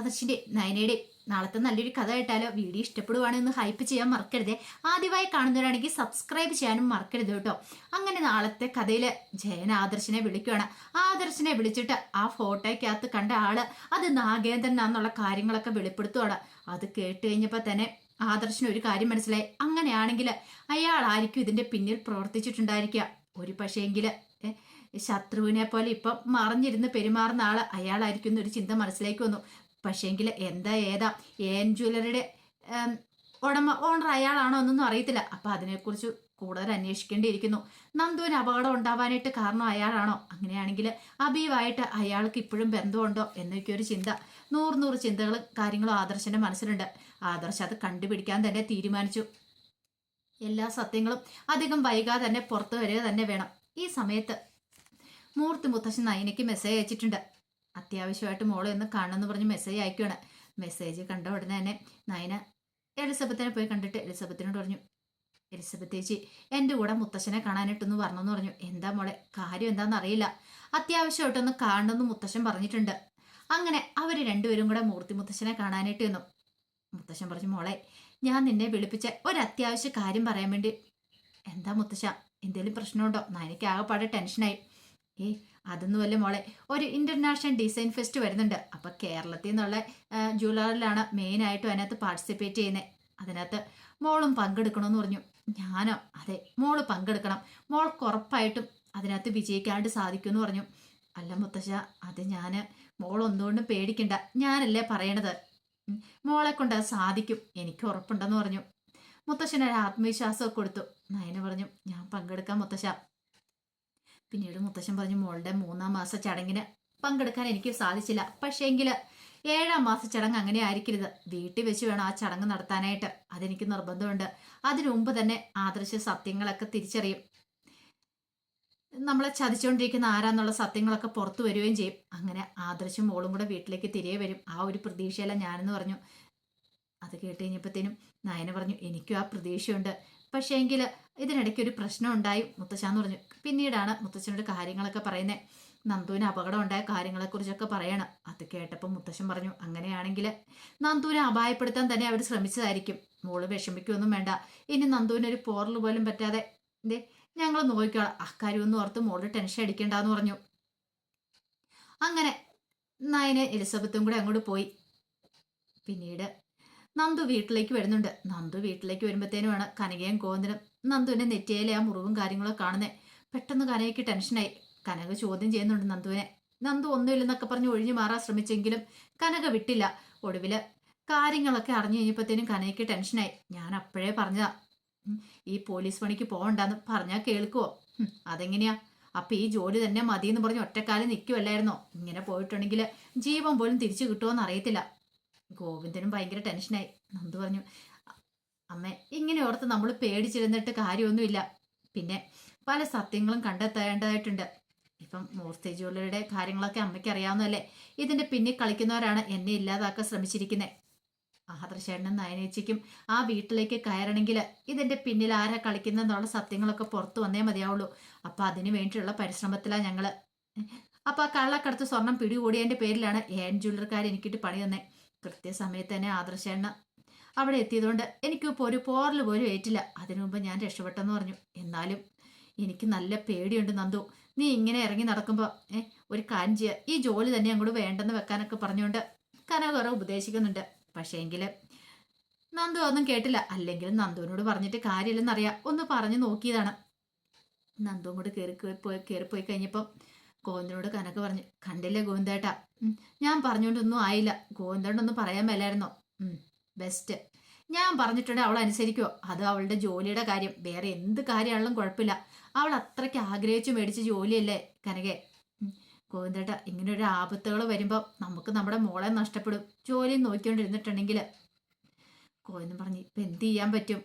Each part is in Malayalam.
ആദർശിന്റെ നയനയുടെ നാളത്തെ നല്ലൊരു കഥ കേട്ടാലോ? വീഡിയോ ഇഷ്ടപ്പെടുവാണെന്ന് ഹൈപ്പ് ചെയ്യാൻ മറക്കരുതേ. ആദ്യമായി കാണുന്നവരാണെങ്കിൽ സബ്സ്ക്രൈബ് ചെയ്യാനും മറക്കരുത് കേട്ടോ. അങ്ങനെ നാളത്തെ കഥയില് ജയൻ ആദർശിനെ വിളിക്കുകയാണ്. ആദർശിനെ വിളിച്ചിട്ട് ആ ഫോട്ടോയ്ക്കകത്ത് കണ്ട ആള് അത് നാഗേന്ദ്രനാന്നുള്ള കാര്യങ്ങളൊക്കെ വെളിപ്പെടുത്തുവാണ്. അത് കേട്ട് കഴിഞ്ഞപ്പോ തന്നെ ആദർശിന് ഒരു കാര്യം മനസ്സിലായി. അങ്ങനെയാണെങ്കിൽ അയാളായിരിക്കും ഇതിന്റെ പിന്നിൽ പ്രവർത്തിച്ചിട്ടുണ്ടായിരിക്കുക. ഒരു പക്ഷേങ്കില് ശത്രുവിനെ പോലെ ഇപ്പം മറിഞ്ഞിരുന്ന് പെരുമാറുന്ന ആള് അയാളായിരിക്കും എന്നൊരു ചിന്ത മനസ്സിലേക്ക് വന്നു. പക്ഷേങ്കിൽ എന്താ ഏതാ എൻ ജ്വല്ലറിയുടെ ഓണർ അയാളാണോ എന്നൊന്നും അറിയത്തില്ല. അപ്പൊ അതിനെക്കുറിച്ച് കൂടുതൽ അന്വേഷിക്കേണ്ടിയിരിക്കുന്നു. നന്ദുവിന് അപകടം ഉണ്ടാവാനായിട്ട് കാരണം അയാളാണോ? അങ്ങനെയാണെങ്കിൽ അബീവായിട്ട് അയാൾക്ക് ഇപ്പോഴും ബന്ധമുണ്ടോ എന്നൊക്കെ ഒരു ചിന്ത, നൂറ് ചിന്തകളും കാര്യങ്ങളും ആദർശന്റെ മനസ്സിലുണ്ട്. ആദർശ് അത് കണ്ടുപിടിക്കാൻ തന്നെ തീരുമാനിച്ചു. എല്ലാ സത്യങ്ങളും അധികം വൈകാതെ തന്നെ പുറത്തു വരിക തന്നെ വേണം. ഈ സമയത്ത് മൂർത്തി മുത്തശ്ശൻ നയനയ്ക്ക് മെസ്സേജ് അയച്ചിട്ടുണ്ട്. അത്യാവശ്യമായിട്ട് മോളെ ഒന്ന് കാണണമെന്ന് പറഞ്ഞ് മെസ്സേജ് അയക്കുകയാണ്. മെസ്സേജ് കണ്ട ഉടനെ തന്നെ നയന എലിസബത്തിനെ പോയി കണ്ടിട്ട് എലിസബത്തിനോട് പറഞ്ഞു, എലിസബത്ത് ചേച്ചി എൻ്റെ കൂടെ മുത്തശ്ശനെ കാണാനായിട്ടൊന്ന് വരണമെന്ന് പറഞ്ഞു. എന്താ മോളെ കാര്യം എന്താണെന്ന് അറിയില്ല, അത്യാവശ്യമായിട്ടൊന്ന് കാണണമെന്ന് മുത്തശ്ശൻ പറഞ്ഞിട്ടുണ്ട്. അങ്ങനെ അവർ രണ്ടുപേരും കൂടെ മൂർത്തി മുത്തശ്ശനെ കാണാനായിട്ട് വന്നു. മുത്തശ്ശൻ പറഞ്ഞു, മോളെ ഞാൻ നിന്നെ വിളിപ്പിച്ച ഒരത്യാവശ്യ കാര്യം പറയാൻ വേണ്ടി. എന്താ മുത്തശ്ശ, എന്തെങ്കിലും പ്രശ്നമുണ്ടോ? നയനയ്ക്ക് ആകെപ്പാടെ ടെൻഷനായി. അതൊന്നുമല്ല മോളെ, ഒരു ഇന്റർനാഷണൽ ഡിസൈൻ ഫെസ്റ്റ് വരുന്നുണ്ട്. അപ്പൊ കേരളത്തിൽ നിന്നുള്ള ജ്വല്ലറിലാണ് മെയിനായിട്ടും അതിനകത്ത് പാർട്ടിസിപ്പേറ്റ് ചെയ്യുന്നത്. അതിനകത്ത് മോളും പങ്കെടുക്കണമെന്ന് പറഞ്ഞു. ഞാനോ? അതെ, മോള് പങ്കെടുക്കണം. മോൾക്ക് ഉറപ്പായിട്ടും അതിനകത്ത് വിജയിക്കാണ്ട് സാധിക്കുമെന്ന് പറഞ്ഞു. അല്ല മുത്തശ്ശ, അത് മോളൊന്നുകൊണ്ടും പേടിക്കണ്ട, ഞാനല്ലേ പറയണത്. മോളെ കൊണ്ട് അത് സാധിക്കും, എനിക്ക് ഉറപ്പുണ്ടെന്ന് പറഞ്ഞു. മുത്തശ്ശനൊരു ആത്മവിശ്വാസമൊക്കെ കൊടുത്തു. നയന പറഞ്ഞു, ഞാൻ പങ്കെടുക്കാം മുത്തശ്ശ. പിന്നീട് മുത്തശ്ശൻ പറഞ്ഞു, മോളുടെ 3-ാം മാസ ചടങ്ങിന് പങ്കെടുക്കാൻ എനിക്ക് സാധിച്ചില്ല. പക്ഷേങ്കിൽ 7-ാം മാസ ചടങ്ങ് അങ്ങനെ ആയിരിക്കരുത്, വീട്ടിൽ വെച്ച് വേണം ആ ചടങ്ങ് നടത്താനായിട്ട്. അതെനിക്ക് നിർബന്ധമുണ്ട്. അതിനു മുമ്പ് തന്നെ ആദർശ സത്യങ്ങളൊക്കെ തിരിച്ചറിയും. നമ്മളെ ചതിച്ചുകൊണ്ടിരിക്കുന്ന ആരാന്നുള്ള സത്യങ്ങളൊക്കെ പുറത്തു വരികയും ചെയ്യും. അങ്ങനെ ആദർശം മോളും കൂടെ വീട്ടിലേക്ക് തിരികെ വരും. ആ ഒരു പ്രതീക്ഷയല്ല ഞാനെന്ന് പറഞ്ഞു. അത് കേട്ട് കഴിഞ്ഞപ്പോഴത്തേനും നയന പറഞ്ഞു, എനിക്കും ആ പ്രതീക്ഷയുണ്ട്. പക്ഷേ എങ്കിൽ ഇതിനിടയ്ക്ക് ഒരു പ്രശ്നം ഉണ്ടായി മുത്തശ്ശാന്ന് പറഞ്ഞു. പിന്നീടാണ് മുത്തശ്ശനോട് കാര്യങ്ങളൊക്കെ പറയുന്നത്. നന്ദുവിന് അപകടം ഉണ്ടായ കാര്യങ്ങളെക്കുറിച്ചൊക്കെ പറയണം. അത് കേട്ടപ്പോൾ മുത്തശ്ശൻ പറഞ്ഞു, അങ്ങനെയാണെങ്കിൽ നന്ദുവിനെ അപായപ്പെടുത്താൻ തന്നെ അവർ ശ്രമിച്ചതായിരിക്കും. മോള് വിഷമിക്കൊന്നും വേണ്ട. ഇനി നന്ദുവിനൊരു പോറൽ പോലും പറ്റാതെ ഞങ്ങൾ നോക്കിക്കോളാം. അക്കാര്യമൊന്നും ഓർത്ത് മോള് ടെൻഷൻ അടിക്കണ്ടെന്ന് പറഞ്ഞു. അങ്ങനെ നയനെ എലിസബത്തും കൂടെ അങ്ങോട്ട് പോയി. പിന്നീട് നന്ദു വീട്ടിലേക്ക് വരുന്നുണ്ട്. നന്ദു വീട്ടിലേക്ക് വരുമ്പോഴത്തേനുമാണ് കനകയും ഗോവിന്ദനും നന്ദുവിന്റെ നെറ്റിയിലെ ആ മുറിവും കാര്യങ്ങളൊക്കെ കാണുന്നത്. പെട്ടെന്ന് കനകയ്ക്ക് ടെൻഷനായി. കനക ചോദ്യം ചെയ്യുന്നുണ്ട് നന്ദുവിനെ. നന്ദു ഒന്നുമില്ലെന്നൊക്കെ പറഞ്ഞ് ഒഴിഞ്ഞു മാറാൻ ശ്രമിച്ചെങ്കിലും കനക വിട്ടില്ല. ഒടുവില് കാര്യങ്ങളൊക്കെ അറിഞ്ഞു കഴിഞ്ഞപ്പോഴത്തേനും കനകയ്ക്ക് ടെൻഷനായി. ഞാൻ അപ്പോഴേ പറഞ്ഞതാ ഈ പോലീസ് പണിക്ക് പോകണ്ടെന്ന്. പറഞ്ഞാൽ കേൾക്കുവോ? അതെങ്ങനെയാ? അപ്പൊ ഈ ജോലി തന്നെ മതിയെന്ന് പറഞ്ഞ് ഒറ്റക്കാലം നിൽക്കുമല്ലായിരുന്നോ? ഇങ്ങനെ പോയിട്ടുണ്ടെങ്കിൽ ജീവൻ പോലും തിരിച്ചു കിട്ടുമോന്ന് അറിയത്തില്ല. ഗോവിന്ദനും ഭയങ്കര ടെൻഷനായി. നന്ദു പറഞ്ഞു, അമ്മേ ഇങ്ങനെ ഓർത്ത് നമ്മൾ പേടിച്ചിരുന്നിട്ട് കാര്യമൊന്നുമില്ല. പിന്നെ പല സത്യങ്ങളും കണ്ടെത്തേണ്ടതായിട്ടുണ്ട്. ഇപ്പം മൂർത്തി ജ്വല്ലറിയുടെ കാര്യങ്ങളൊക്കെ അമ്മയ്ക്ക് അറിയാവുന്നതല്ലേ. ഇതിന്റെ പിന്നിൽ കളിക്കുന്നവരാണ് എന്നെ ഇല്ലാതാക്കാൻ ശ്രമിച്ചിരിക്കുന്നത്. ആദർശേട്ടനും നയനേച്ചിക്കും ആ വീട്ടിലേക്ക് കയറണമെങ്കിൽ ഇതിന്റെ പിന്നിൽ ആരാ കളിക്കുന്നതെന്നുള്ള സത്യങ്ങളൊക്കെ പുറത്തു വന്നേ മതിയാവുള്ളൂ. അപ്പൊ അതിനു വേണ്ടിയുള്ള പരിശ്രമത്തിലാണ് ഞങ്ങള്. അപ്പൊ ആ കള്ളക്കടത്ത് സ്വർണം പിടികൂടിയതിന്റെ പേരിലാണ് എൻ ജ്വല്ലറിക്കാർ എനിക്കിട്ട് പണി തന്നെ. കൃത്യസമയത്ത് തന്നെ ആദർശേണ്ണ അവിടെ എത്തിയതുകൊണ്ട് എനിക്കിപ്പോൾ ഒരു പോറൽ പോലും ഏറ്റില്ല. അതിനു മുമ്പ് ഞാൻ രക്ഷപ്പെട്ടെന്ന് പറഞ്ഞു. എന്നാലും എനിക്ക് നല്ല പേടിയുണ്ട് നന്ദു. നീ ഇങ്ങനെ ഇറങ്ങി നടക്കുമ്പോൾ ഒരു കാര്യം ചെയ്യുക, ഈ ജോലി തന്നെ അങ്ങോട്ട് വേണ്ടെന്ന് വെക്കാനൊക്കെ പറഞ്ഞുകൊണ്ട് കനക കുറെ ഉപദേശിക്കുന്നുണ്ട്. പക്ഷേ എങ്കിൽ നന്ദു ഒന്നും കേട്ടില്ല. അല്ലെങ്കിൽ നന്ദുവിനോട് പറഞ്ഞിട്ട് കാര്യമില്ലെന്നറിയാം. ഒന്ന് പറഞ്ഞു നോക്കിയതാണ്. നന്ദു അങ്ങോട്ട് കയറിപ്പോയി കഴിഞ്ഞപ്പം ഗോവിന്ദനോട് കനക പറഞ്ഞു, കണ്ടില്ലേ ഗോവിന്ദേട്ടാ, ഞാൻ പറഞ്ഞുകൊണ്ടൊന്നും ആയില്ല. ഗോവിന്ദനോടൊന്നും പറയാൻ മേലായിരുന്നോ? ബെസ്റ്റ്. ഞാൻ പറഞ്ഞിട്ടുണ്ടെങ്കിൽ അവൾ അനുസരിക്കുമോ? അത് അവളുടെ ജോലിയുടെ കാര്യം. വേറെ എന്ത് കാര്യമാണെങ്കിലും കുഴപ്പമില്ല. അവൾ അത്രയ്ക്ക് ആഗ്രഹിച്ചു മേടിച്ച ജോലിയല്ലേ കനകെ. ഗോവിന്ദേട്ടാ, ഇങ്ങനെ ഒരു ആപത്തുകൾ വരുമ്പോൾ നമുക്ക് നമ്മുടെ മോളെ നഷ്ടപ്പെടും. ജോലി നോക്കിക്കൊണ്ടിരുന്നിട്ടുണ്ടെങ്കിൽ. ഗോവിന്ദൻ പറഞ്ഞു, ഇപ്പം എന്ത് ചെയ്യാൻ പറ്റും?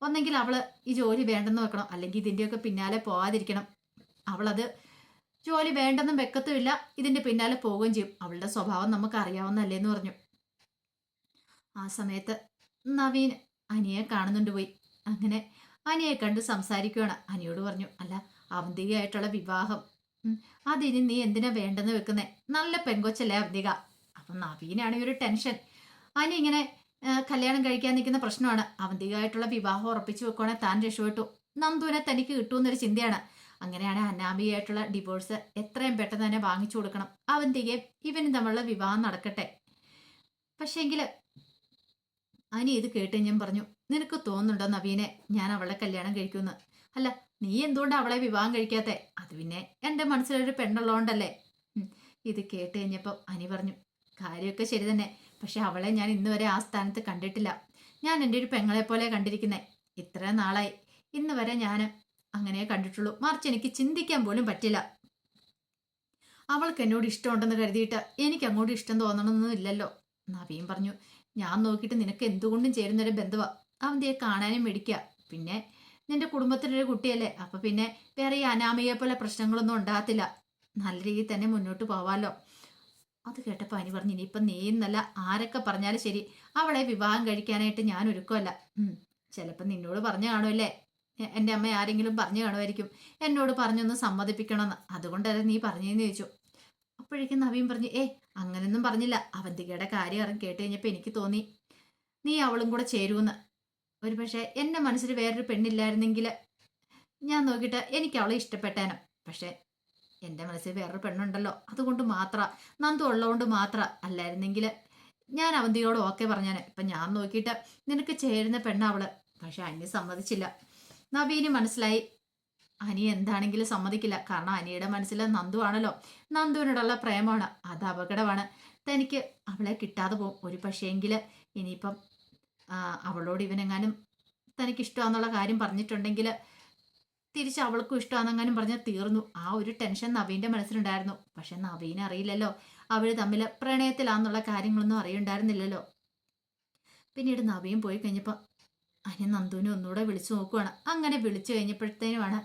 ഒന്നെങ്കിൽ അവള് ഈ ജോലി വേണ്ടെന്ന് വെക്കണം, അല്ലെങ്കിൽ ഇതിൻ്റെയൊക്കെ പിന്നാലെ പോകാതിരിക്കണം. അവളത് ജോലി വേണ്ടെന്നും വെക്കത്തുമില്ല, ഇതിന്റെ പിന്നാലെ പോവുകയും ചെയ്യും. അവളുടെ സ്വഭാവം നമുക്ക് അറിയാവുന്നല്ലേന്ന് പറഞ്ഞു. ആ സമയത്ത് നവീൻ അനിയെ കാണുന്നുണ്ട് പോയി. അങ്ങനെ അനിയെ കണ്ട് സംസാരിക്കുകയാണ്. അനിയോട് പറഞ്ഞു, അല്ല അവന്തികയായിട്ടുള്ള വിവാഹം അതിന് നീ എന്തിനാ വേണ്ടെന്ന് വെക്കുന്നേ? നല്ല പെങ്കൊച്ചല്ലേ അവന്തിക. അപ്പം നവീനാണെങ്കിൽ ഒരു ടെൻഷൻ. അനി ഇങ്ങനെ കല്യാണം കഴിക്കാൻ നിൽക്കുന്ന പ്രശ്നമാണ്. അവന്തികമായിട്ടുള്ള വിവാഹം ഉറപ്പിച്ചു വെക്കുവാണെങ്കിൽ താൻ രക്ഷപ്പെട്ടു, നന്ദുവിനെ തനിക്ക് കിട്ടുമെന്നൊരു ചിന്തയാണ്. അങ്ങനെയാണ് അനാമികയായിട്ടുള്ള ഡിവോഴ്സ് എത്രയും പെട്ടെന്ന് തന്നെ വാങ്ങിച്ചു കൊടുക്കണം. അവന്തികയും ഇവനും തമ്മിലുള്ള വിവാഹം നടക്കട്ടെ. പക്ഷേങ്കിൽ അനി ഇത് കേട്ട് ഞാൻ പറഞ്ഞു, നിനക്ക് തോന്നുന്നുണ്ടോ നവീനെ ഞാൻ അവളെ കല്യാണം കഴിക്കുമെന്ന്? അല്ല, നീ എന്തുകൊണ്ട് അവളെ വിവാഹം കഴിക്കാത്തെ? അത് പിന്നെ എൻ്റെ മനസ്സിലൊരു പെണ്ണുള്ളതുകൊണ്ടല്ലേ. ഇത് കേട്ട് കഴിഞ്ഞപ്പോൾ അനി പറഞ്ഞു, കാര്യമൊക്കെ ശരി തന്നെ, പക്ഷെ അവളെ ഞാൻ ഇന്ന് വരെ ആ സ്ഥാനത്ത് കണ്ടിട്ടില്ല. ഞാൻ എൻ്റെ ഒരു പെങ്ങളെ പോലെ കണ്ടിരിക്കുന്നേ. ഇത്ര നാളായി, ഇന്ന് വരെ ഞാൻ അങ്ങനെ കണ്ടിട്ടുള്ളൂ. മറിച്ച് എനിക്ക് ചിന്തിക്കാൻ പോലും പറ്റില്ല. അവൾക്ക് എന്നോട് ഇഷ്ടമുണ്ടെന്ന് കരുതിയിട്ട് എനിക്ക് അങ്ങോട്ട് ഇഷ്ടം തോന്നണമെന്നൊന്നും ഇല്ലല്ലോ. നവീൻ പറഞ്ഞു, ഞാൻ നോക്കിയിട്ട് നിനക്ക് എന്തുകൊണ്ടും ചേരുന്നൊരു ബന്ധുവാ. അവന്തിയെ കാണാനും മേടിക്കുക. പിന്നെ നിന്റെ കുടുംബത്തിലൊരു കുട്ടിയല്ലേ, അപ്പൊ പിന്നെ വേറെ ഈ അനാമികയെ പോലെ പ്രശ്നങ്ങളൊന്നും ഉണ്ടാകത്തില്ല. നല്ല രീതിയിൽ തന്നെ മുന്നോട്ട് പോവാലോ. അത് കേട്ടപ്പോൾ അനി പറഞ്ഞു, ഇനിയിപ്പം നീ എന്നല്ല ആരൊക്കെ പറഞ്ഞാലും ശരി, അവളെ വിവാഹം കഴിക്കാനായിട്ട് ഞാൻ ഒരുക്കമല്ല. ചിലപ്പോൾ നിന്നോട് പറഞ്ഞു കാണുമല്ലേ, എൻ്റെ അമ്മ ആരെങ്കിലും പറഞ്ഞു കാണുമായിരിക്കും എന്നോട് പറഞ്ഞൊന്ന് സമ്മതിപ്പിക്കണമെന്ന്. അതുകൊണ്ടല്ലേ നീ പറഞ്ഞതെന്ന് ചോദിച്ചു. അപ്പോഴേക്കും നവീൻ പറഞ്ഞു, അങ്ങനെയൊന്നും പറഞ്ഞില്ല. അവന്തികയുടെ കാര്യം കേട്ട് കഴിഞ്ഞപ്പോൾ എനിക്ക് തോന്നി നീ അവളും കൂടെ ചേരുമെന്ന്. ഒരു പക്ഷേ എൻ്റെ മനസ്സിൽ വേറൊരു പെണ്ണില്ലായിരുന്നെങ്കിൽ ഞാൻ നോക്കിയിട്ട് എനിക്ക് അവളെ ഇഷ്ടപ്പെട്ടേനെ. പക്ഷേ എൻ്റെ മനസ്സിൽ വേറൊരു പെണ്ണുണ്ടല്ലോ, അതുകൊണ്ട് മാത്രം, നന്ദു ഉള്ളതുകൊണ്ട് മാത്രം. അല്ലായിരുന്നെങ്കിൽ ഞാൻ അവന്തിയോട് ഓക്കെ പറഞ്ഞാനെ. ഇപ്പം ഞാൻ നോക്കിയിട്ട് നിനക്ക് ചേരുന്ന പെണ്ണവള്. പക്ഷെ അനി സമ്മതിച്ചില്ല. നവീന് മനസ്സിലായി അനി എന്താണെങ്കിലും സമ്മതിക്കില്ല. കാരണം അനിയുടെ മനസ്സിൽ നന്ദു ആണല്ലോ, നന്ദുവിനോടുള്ള പ്രേമമാണ്. അത് അപകടമാണ്. തനിക്ക് അവളെ കിട്ടാതെ പോകും. ഒരു പക്ഷേങ്കിൽ ഇനിയിപ്പം അവളോട് ഇവനെങ്ങാനും തനിക്ക് ഇഷ്ടമാണെന്നുള്ള കാര്യം പറഞ്ഞിട്ടുണ്ടെങ്കിൽ തിരിച്ച് അവൾക്കും ഇഷ്ടമാണെന്നെങ്ങാനും പറഞ്ഞാൽ തീർന്നു. ആ ഒരു ടെൻഷൻ നവീൻ്റെ മനസ്സിലുണ്ടായിരുന്നു. പക്ഷെ നവീൻ അറിയില്ലല്ലോ അവർ തമ്മിൽ പ്രണയത്തിലാന്നുള്ള കാര്യങ്ങളൊന്നും അറിയണ്ടായിരുന്നില്ലല്ലോ. പിന്നീട് നവീൻ പോയി കഴിഞ്ഞപ്പോൾ അനി നന്ദുവിനെ ഒന്നുകൂടെ വിളിച്ചു നോക്കുവാണ്. അങ്ങനെ വിളിച്ചു കഴിഞ്ഞപ്പോഴത്തേനുമാണ്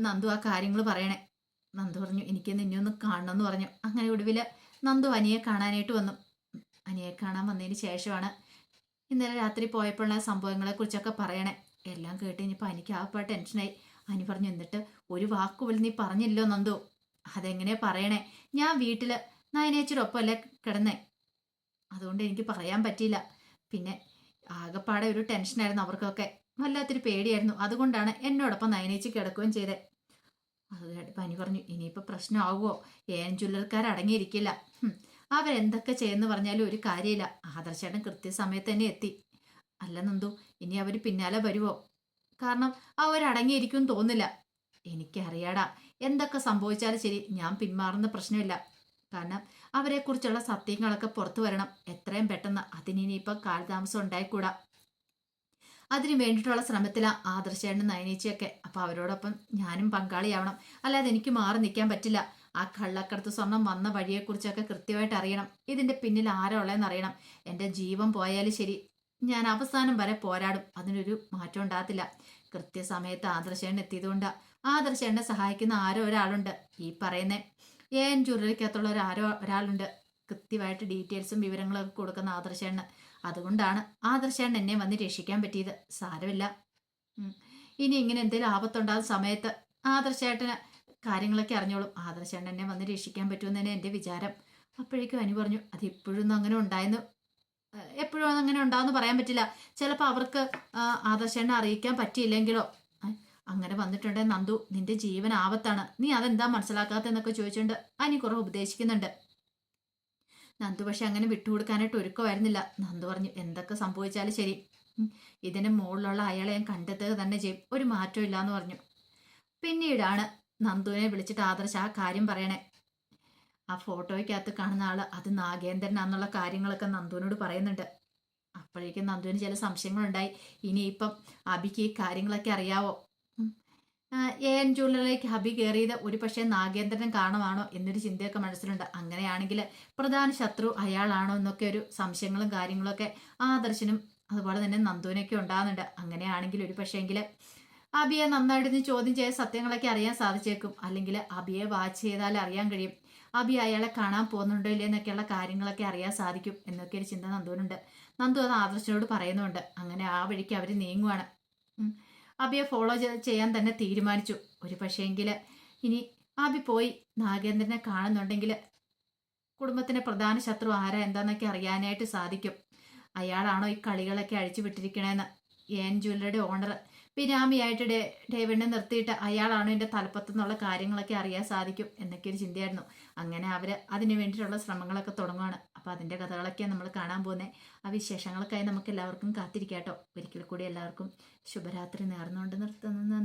നന്ദു ആ കാര്യങ്ങൾ പറയണേ. നന്ദു പറഞ്ഞു, എനിക്ക് നിന്നെ ഒന്ന് കാണണമെന്ന് പറഞ്ഞു. അങ്ങനെ ഒടുവിൽ നന്ദു അനിയെ കാണാനായിട്ട് വന്നു. അനിയെ കാണാൻ വന്നതിന് ശേഷമാണ് ഇന്നലെ രാത്രി പോയപ്പോഴുള്ള സംഭവങ്ങളെക്കുറിച്ചൊക്കെ പറയണേ. എല്ലാം കേട്ട് കഴിഞ്ഞപ്പോൾ എനിക്ക് ആകപ്പാട് ടെൻഷനായി. അനി പറഞ്ഞു, എന്നിട്ട് ഒരു വാക്കുപോലും നീ പറഞ്ഞില്ലോ നന്ദു? അതെങ്ങനെ പറയണേ, ഞാൻ വീട്ടിൽ നയനേച്ചിയുടെ ഒപ്പമല്ലേ കിടന്നേ, അതുകൊണ്ട് എനിക്ക് പറയാൻ പറ്റിയില്ല. പിന്നെ ആകെപ്പാടെ ഒരു ടെൻഷനായിരുന്നു അവർക്കൊക്കെ, വല്ലാത്തൊരു പേടിയായിരുന്നു. അതുകൊണ്ടാണ് എന്നോടൊപ്പം നയനേച്ചി കിടക്കുകയും ചെയ്തേ. അത് കേട്ടപ്പോൾ അനി പറഞ്ഞു, ഇനിയിപ്പോൾ പ്രശ്നമാവുമോ? ജ്വല്ലറിക്കാർ അടങ്ങിയിരിക്കില്ല. അവരെന്തൊക്കെ ചെയ്യുന്നു പറഞ്ഞാലും ഒരു കാര്യമില്ല. ആദർശേട്ടൻ കൃത്യസമയത്ത് തന്നെ എത്തി. അല്ല നന്ദു, ഇനി അവർ പിന്നാലെ വരുമോ? കാരണം അവരടങ്ങിയിരിക്കും തോന്നില്ല. എനിക്കറിയാടാ, എന്തൊക്കെ സംഭവിച്ചാലും ശരി ഞാൻ പിന്മാറുന്ന പ്രശ്നമില്ല. കാരണം അവരെക്കുറിച്ചുള്ള സത്യങ്ങളൊക്കെ പുറത്തു വരണം എത്രയും പെട്ടെന്ന്. അതിനിപ്പം കാലതാമസം ഉണ്ടായിക്കൂടാ. അതിനു വേണ്ടിയിട്ടുള്ള ശ്രമത്തിലാണ് ആദർശേട്ടനും നയനേച്ചിയൊക്കെ. അപ്പോൾ അവരോടൊപ്പം ഞാനും പങ്കാളിയാവണം. അല്ലാതെ എനിക്ക് മാറി നിൽക്കാൻ പറ്റില്ല. ആ കള്ളക്കടത്ത് സ്വർണം വന്ന വഴിയെക്കുറിച്ചൊക്കെ കൃത്യമായിട്ട് അറിയണം. ഇതിൻ്റെ പിന്നിൽ ആരാ ഉള്ളതെന്ന് അറിയണം. എൻ്റെ ജീവൻ പോയാലും ശരി, ഞാൻ അവസാനം വരെ പോരാടും. അതിനൊരു മാറ്റം ഉണ്ടാകത്തില്ല. കൃത്യസമയത്ത് ആദർശേട്ടൻ എത്തിയതുകൊണ്ടാണ്. ആദർശേട്ടനെ സഹായിക്കുന്ന ആരോ ഒരാളുണ്ട്. ഈ പറയുന്ന ജ്വല്ലറിക്കകത്തുള്ള ഒരാളുണ്ട്. കൃത്യമായിട്ട് ഡീറ്റെയിൽസും വിവരങ്ങളൊക്കെ കൊടുക്കുന്ന ആദർശേട്ടന്. അതുകൊണ്ടാണ് ആദർശേട്ടൻ എന്നെ വന്ന് രക്ഷിക്കാൻ പറ്റിയത്. സാരമില്ല, ഇനി ഇങ്ങനെ എന്തെങ്കിലും ആപത്തുണ്ടാകുന്ന സമയത്ത് ആദർശേട്ടന് കാര്യങ്ങളൊക്കെ അറിഞ്ഞോളും. ആദർശേട്ടൻ എന്നെ വന്ന് രക്ഷിക്കാൻ പറ്റുമെന്ന് തന്നെ എൻ്റെ വിചാരം. അപ്പോഴേക്കും അനു പറഞ്ഞു, അത് ഇപ്പോഴൊന്നും അങ്ങനെ ഉണ്ടായെന്ന്, എപ്പോഴും അങ്ങനെ ഉണ്ടാവെന്ന് പറയാൻ പറ്റില്ല. ചിലപ്പോൾ അവർക്ക് ആദർശേട്ടനെ അറിയിക്കാൻ പറ്റിയില്ലെങ്കിലോ. അങ്ങനെ വന്നിട്ടുണ്ടെങ്കിൽ നന്ദു, നിന്റെ ജീവൻ ആപത്താണ്, നീ അതെന്താ മനസ്സിലാക്കാത്തെന്നൊക്കെ ചോദിച്ചുകൊണ്ട് അനി കുറെ ഉപദേശിക്കുന്നുണ്ട്. നന്ദു പക്ഷെ അങ്ങനെ വിട്ടുകൊടുക്കാനായിട്ട് ഒരുക്കമായിരുന്നില്ല. നന്ദു പറഞ്ഞു, എന്തൊക്കെ സംഭവിച്ചാലും ശരി, ഇതിന് മുകളിലുള്ള അയാളെ ഞാൻ കണ്ടെത്തുക തന്നെ ചെയ്യും, ഒരു മാറ്റവും ഇല്ലാന്ന് പറഞ്ഞു. പിന്നീടാണ് നന്ദുവിനെ വിളിച്ചിട്ട് ആദർശ് ആ കാര്യം പറയണേ. ആ ഫോട്ടോയ്ക്കകത്ത് കാണുന്ന ആള് അത് നാഗേന്ദ്രനാന്നുള്ള കാര്യങ്ങളൊക്കെ നന്ദുവിനോട് പറയുന്നുണ്ട്. അപ്പോഴേക്കും നന്ദുവിന് ചില സംശയങ്ങളുണ്ടായി. ഇനിയിപ്പം അബിക്ക് ഈ കാര്യങ്ങളൊക്കെ അറിയാവോ? ജ്വല്ലറിലേക്ക് ഹബി കയറിയത് ഒരു പക്ഷേ നാഗേന്ദ്രൻ കാണുവാണോ എന്നൊരു ചിന്തയൊക്കെ മനസ്സിലുണ്ട്. അങ്ങനെയാണെങ്കിൽ പ്രധാന ശത്രു അയാളാണോ എന്നൊക്കെ ഒരു സംശയങ്ങളും കാര്യങ്ങളൊക്കെ ആദർശനും അതുപോലെ തന്നെ നന്ദുവിനൊക്കെ ഉണ്ടാകുന്നുണ്ട്. അങ്ങനെയാണെങ്കിൽ ഒരു പക്ഷേങ്കിൽ അബിയെ നന്നായിട്ട് ചോദ്യം ചെയ്ത സത്യങ്ങളൊക്കെ അറിയാൻ സാധിച്ചേക്കും. അല്ലെങ്കിൽ അബിയെ വാച്ച് ചെയ്താൽ അറിയാൻ കഴിയും. അബി അയാളെ കാണാൻ പോകുന്നുണ്ടോ ഇല്ലേ എന്നൊക്കെയുള്ള കാര്യങ്ങളൊക്കെ അറിയാൻ സാധിക്കും എന്നൊക്കെ ഒരു ചിന്ത നന്ദുവിനുണ്ട്. നന്ദു അത് ആദർശനോട് പറയുന്നുണ്ട്. അങ്ങനെ ആ വഴിക്ക് അവർ നീങ്ങുവാണ്. അബിയെ ഫോളോ ചെയ്യാൻ തന്നെ തീരുമാനിച്ചു. ഒരു പക്ഷേങ്കിൽ ഇനി അബി പോയി നാഗേന്ദ്രനെ കാണുന്നുണ്ടെങ്കിൽ കുടുംബത്തിന്റെ പ്രധാന ശത്രു ആരാ എന്താന്നൊക്കെ അറിയാനായിട്ട് സാധിക്കും. അയാളാണോ ഈ കളികളൊക്കെ അഴിച്ചു വിട്ടിരിക്കണേന്ന്. എൻ ജ്വല്ലറിയുടെ ഓണർ പിരാമിയായിട്ട് ഡേവിഡിനെ നിർത്തിയിട്ട് അയാളാണോ എൻ്റെ തലപ്പത്തെന്നുള്ള കാര്യങ്ങളൊക്കെ അറിയാൻ സാധിക്കും എന്നൊക്കെ ഒരു ചിന്തയായിരുന്നു. അങ്ങനെ അവർ അതിന് വേണ്ടിയിട്ടുള്ള ശ്രമങ്ങളൊക്കെ തുടങ്ങുകയാണ്. അപ്പോൾ അതിൻ്റെ കഥകളൊക്കെയാണ് നമ്മൾ കാണാൻ പോകുന്നത്. ആ വിശേഷങ്ങൾക്കായി നമുക്ക് എല്ലാവർക്കും കാത്തിരിക്കാം കേട്ടോ. ഒരിക്കൽ കൂടി എല്ലാവർക്കും ശുഭരാത്രി നേർന്നുകൊണ്ട് നിർത്തുന്നു.